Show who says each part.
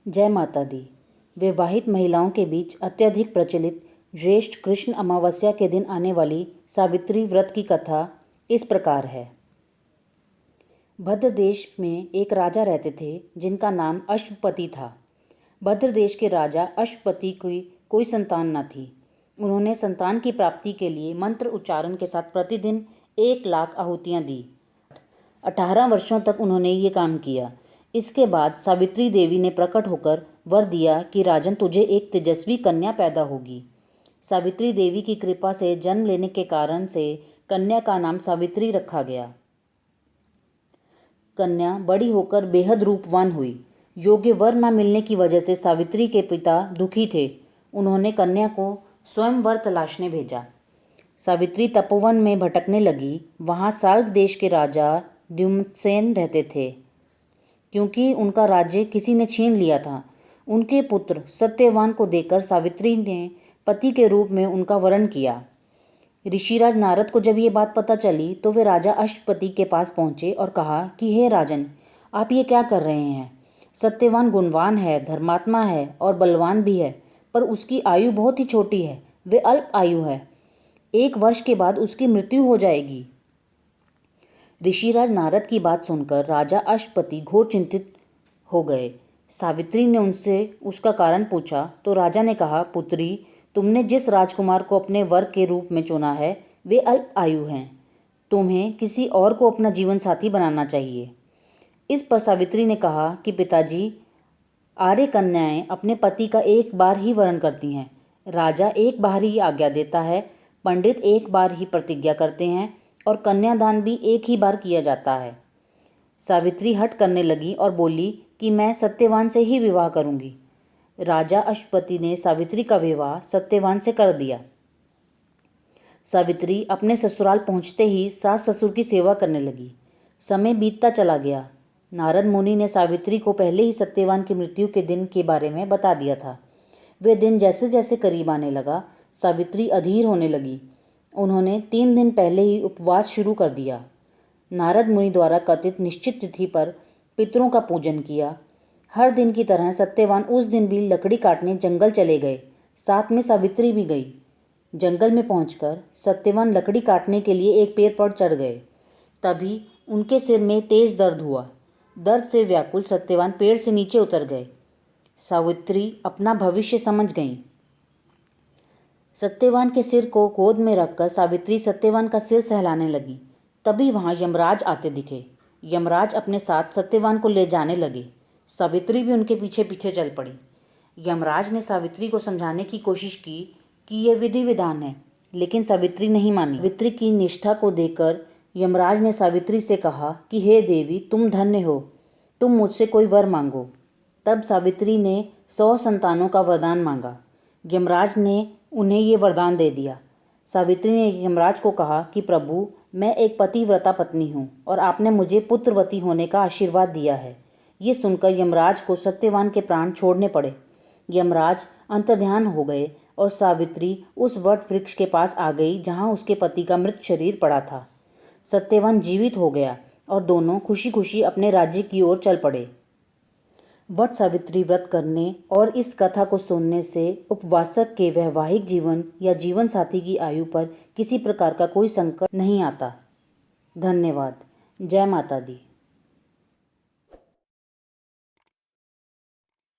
Speaker 1: जय माता दी। विवाहित महिलाओं के बीच अत्यधिक प्रचलित ज्येष्ठ कृष्ण अमावस्या के दिन आने वाली सावित्री व्रत की कथा इस प्रकार है। भद्र देश में एक राजा रहते थे जिनका नाम अश्वपति था। भद्र देश के राजा अश्वपति की कोई संतान न थी। उन्होंने संतान की प्राप्ति के लिए मंत्र उच्चारण के साथ प्रतिदिन 1,00,000 आहुतियाँ दी। 18 वर्षों तक उन्होंने ये काम किया। इसके बाद सावित्री देवी ने प्रकट होकर वर दिया कि राजन, तुझे एक तेजस्वी कन्या पैदा होगी। सावित्री देवी की कृपा से जन्म लेने के कारण से कन्या का नाम सावित्री रखा गया। कन्या बड़ी होकर बेहद रूपवान हुई। योग्य वर न मिलने की वजह से सावित्री के पिता दुखी थे। उन्होंने कन्या को स्वयं वर तलाशने भेजा। सावित्री तपोवन में भटकने लगी। वहाँ साल्क देश के राजा द्युम्नसेन रहते थे। क्योंकि उनका राज्य किसी ने छीन लिया था, उनके पुत्र सत्यवान को देखकर सावित्री ने पति के रूप में उनका वरण किया। ऋषिराज नारद को जब ये बात पता चली तो वे राजा अश्वपति के पास पहुंचे और कहा कि हे राजन, आप ये क्या कर रहे हैं? सत्यवान गुणवान है, धर्मात्मा है और बलवान भी है, पर उसकी आयु बहुत ही छोटी है। वे अल्प आयु है। 1 वर्ष के बाद उसकी मृत्यु हो जाएगी। ऋषिराज नारद की बात सुनकर राजा अश्वपति घोर चिंतित हो गए। सावित्री ने उनसे उसका कारण पूछा तो राजा ने कहा, पुत्री, तुमने जिस राजकुमार को अपने वर के रूप में चुना है वे अल्प आयु हैं। तुम्हें किसी और को अपना जीवन साथी बनाना चाहिए। इस पर सावित्री ने कहा कि पिताजी, आर्य कन्याएं अपने पति का एक बार ही वरण करती हैं। राजा एक बार ही आज्ञा देता है, पंडित एक बार ही प्रतिज्ञा करते हैं और कन्यादान भी एक ही बार किया जाता है। सावित्री हट करने लगी और बोली कि मैं सत्यवान से ही विवाह करूंगी। राजा अश्वपति ने सावित्री का विवाह सत्यवान से कर दिया। सावित्री अपने ससुराल पहुंचते ही सास ससुर की सेवा करने लगी। समय बीतता चला गया। नारद मुनि ने सावित्री को पहले ही सत्यवान की मृत्यु के दिन के बारे में बता दिया था। वे दिन जैसे जैसे करीब आने लगा, सावित्री अधीर होने लगी। उन्होंने 3 दिन पहले ही उपवास शुरू कर दिया। नारद मुनि द्वारा कथित निश्चित तिथि पर पितरों का पूजन किया। हर दिन की तरह सत्यवान उस दिन भी लकड़ी काटने जंगल चले गए। साथ में सावित्री भी गई। जंगल में पहुंचकर सत्यवान लकड़ी काटने के लिए एक पेड़ पर चढ़ गए। तभी उनके सिर में तेज दर्द हुआ। दर्द से व्याकुल सत्यवान पेड़ से नीचे उतर गए। सावित्री अपना भविष्य समझ गईं। सत्यवान के सिर को गोद में रखकर सावित्री सत्यवान का सिर सहलाने लगी। तभी वहां यमराज आते दिखे। यमराज अपने साथ सत्यवान को ले जाने लगे। सावित्री भी उनके पीछे पीछे चल पड़ी। यमराज ने सावित्री को समझाने की कोशिश की कि यह विधि विधान है, लेकिन सावित्री नहीं मानी। सावित्री की निष्ठा को देखकर यमराज ने सावित्री से कहा कि हे देवी, तुम धन्य हो, तुम मुझसे कोई वर मांगो। तब सावित्री ने 100 संतानों का वरदान मांगा। यमराज ने उन्हें ये वरदान दे दिया। सावित्री ने यमराज को कहा कि प्रभु, मैं एक पतिव्रता पत्नी हूँ और आपने मुझे पुत्रवती होने का आशीर्वाद दिया है। ये सुनकर यमराज को सत्यवान के प्राण छोड़ने पड़े। यमराज अंतर्ध्यान हो गए और सावित्री उस वट वृक्ष के पास आ गई जहाँ उसके पति का मृत शरीर पड़ा था। सत्यवान जीवित हो गया और दोनों खुशी खुशी अपने राज्य की ओर चल पड़े। वट सावित्री व्रत करने और इस कथा को सुनने से उपवासक के वैवाहिक जीवन या जीवन साथी की आयु पर किसी प्रकार का कोई संकट नहीं आता। धन्यवाद। जय माता दी।